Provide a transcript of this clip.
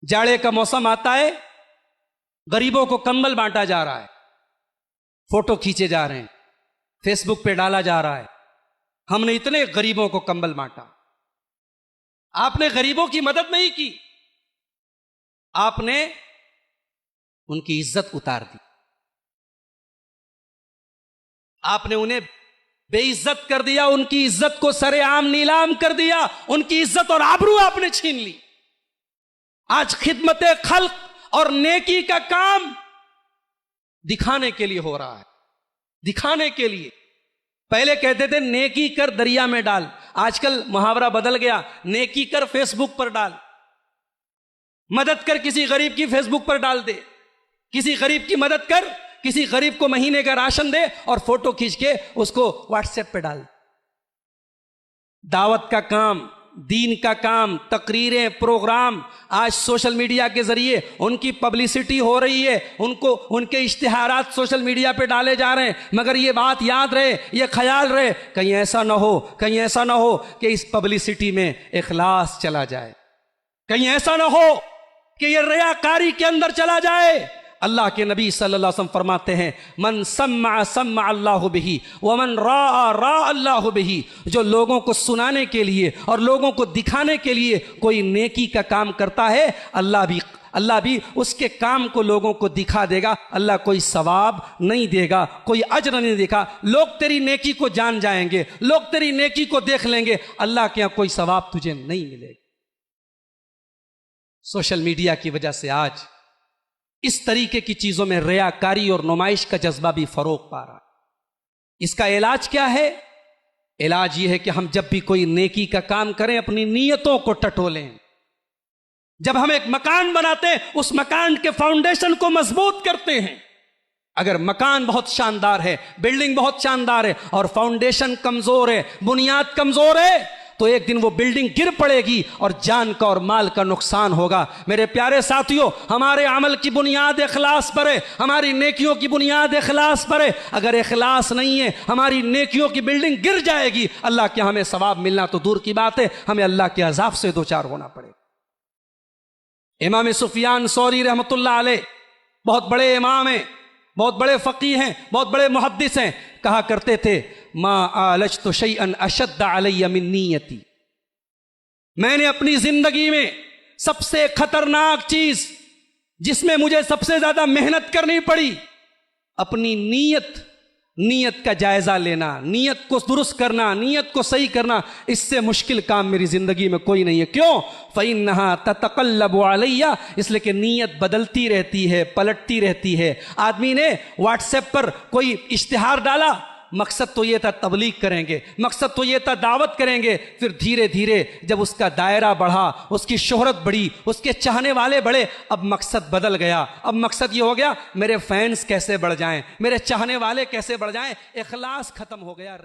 جاڑے کا موسم آتا ہے، غریبوں کو کمبل بانٹا جا رہا ہے، فوٹو کھینچے جا رہے ہیں، فیس بک پہ ڈالا جا رہا ہے، ہم نے اتنے غریبوں کو کمبل بانٹا۔ آپ نے غریبوں کی مدد نہیں کی، آپ نے ان کی عزت اتار دی، آپ نے انہیں بے عزت کر دیا، ان کی عزت کو سرے عام نیلام کر دیا، ان کی عزت اور آبرو آپ نے چھین لی۔ آج خدمت خلق اور نیکی کا کام دکھانے کے لیے ہو رہا ہے، دکھانے کے لیے۔ پہلے کہتے تھے نیکی کر دریا میں ڈال، آج کل محاورہ بدل گیا، نیکی کر فیس بک پر ڈال، مدد کر کسی غریب کی فیس بک پر ڈال دے، کسی غریب کی مدد کر، کسی غریب کو مہینے کا راشن دے اور فوٹو کھینچ کے اس کو واٹس ایپ پہ ڈال۔ دعوت کا کام، دین کا کام، تقریریں، پروگرام آج سوشل میڈیا کے ذریعے ان کی پبلسٹی ہو رہی ہے، ان کے اشتہارات سوشل میڈیا پہ ڈالے جا رہے ہیں، مگر یہ بات یاد رہے، یہ خیال رہے، کہیں ایسا نہ ہو، کہیں ایسا نہ ہو کہ اس پبلسٹی میں اخلاص چلا جائے، کہیں ایسا نہ ہو کہ یہ ریاکاری کے اندر چلا جائے۔ اللہ کے نبی صلی اللہ علیہ وسلم فرماتے ہیں من سمع سمع اللہ بہ ومن راء راء اللہ بہ، جو لوگوں کو سنانے کے لیے اور لوگوں کو دکھانے کے لیے کوئی نیکی کا کام کرتا ہے، اللہ بھی اس کے کام کو لوگوں کو دکھا دے گا، اللہ کوئی ثواب نہیں دے گا، کوئی اجر نہیں دے گا، لوگ تیری نیکی کو جان جائیں گے، لوگ تیری نیکی کو دیکھ لیں گے، اللہ کے یہاں کوئی ثواب تجھے نہیں ملے گا۔ سوشل میڈیا کی وجہ سے آج اس طریقے کی چیزوں میں ریاکاری اور نمائش کا جذبہ بھی فروغ پا رہا ہے۔ اس کا علاج کیا ہے؟ علاج یہ ہے کہ ہم جب بھی کوئی نیکی کا کام کریں اپنی نیتوں کو ٹٹولیں۔ جب ہم ایک مکان بناتے ہیں اس مکان کے فاؤنڈیشن کو مضبوط کرتے ہیں۔ اگر مکان بہت شاندار ہے، بلڈنگ بہت شاندار ہے اور فاؤنڈیشن کمزور ہے، بنیاد کمزور ہے، تو ایک دن وہ بلڈنگ گر پڑے گی اور جان کا اور مال کا نقصان ہوگا۔ میرے پیارے ساتھیوں، ہمارے عمل کی بنیاد اخلاص پر ہے، ہماری نیکیوں کی بنیاد اخلاص پر ہے۔ اگر اخلاص نہیں ہے ہماری نیکیوں کی بلڈنگ گر جائے گی، اللہ کے ہمیں ثواب ملنا تو دور کی بات ہے، ہمیں اللہ کے عذاب سے دوچار ہونا پڑے۔ امام سفیان ثوری رحمۃ اللہ علیہ بہت بڑے امام ہیں، بہت بڑے فقیہ ہیں، بہت بڑے محدث ہیں، کہا کرتے تھے ما عالجت شیئا اشد علی من نیتی، میں نے اپنی زندگی میں سب سے خطرناک چیز جس میں مجھے سب سے زیادہ محنت کرنی پڑی، اپنی نیت کا جائزہ لینا، نیت کو درست کرنا، نیت کو صحیح کرنا، اس سے مشکل کام میری زندگی میں کوئی نہیں ہے۔ کیوں؟ فَإِنَّهَا تَتَقَلَّبُ عَلَيَّ، اس لیے کہ نیت بدلتی رہتی ہے، پلٹتی رہتی ہے۔ آدمی نے واٹس ایپ پر کوئی اشتہار ڈالا، مقصد تو یہ تھا تبلیغ کریں گے، مقصد تو یہ تھا دعوت کریں گے، پھر دھیرے دھیرے جب اس کا دائرہ بڑھا، اس کی شہرت بڑھی، اس کے چاہنے والے بڑھے، اب مقصد بدل گیا۔ اب مقصد یہ ہو گیا میرے فینس کیسے بڑھ جائیں، میرے چاہنے والے کیسے بڑھ جائیں، اخلاص ختم ہو گیا۔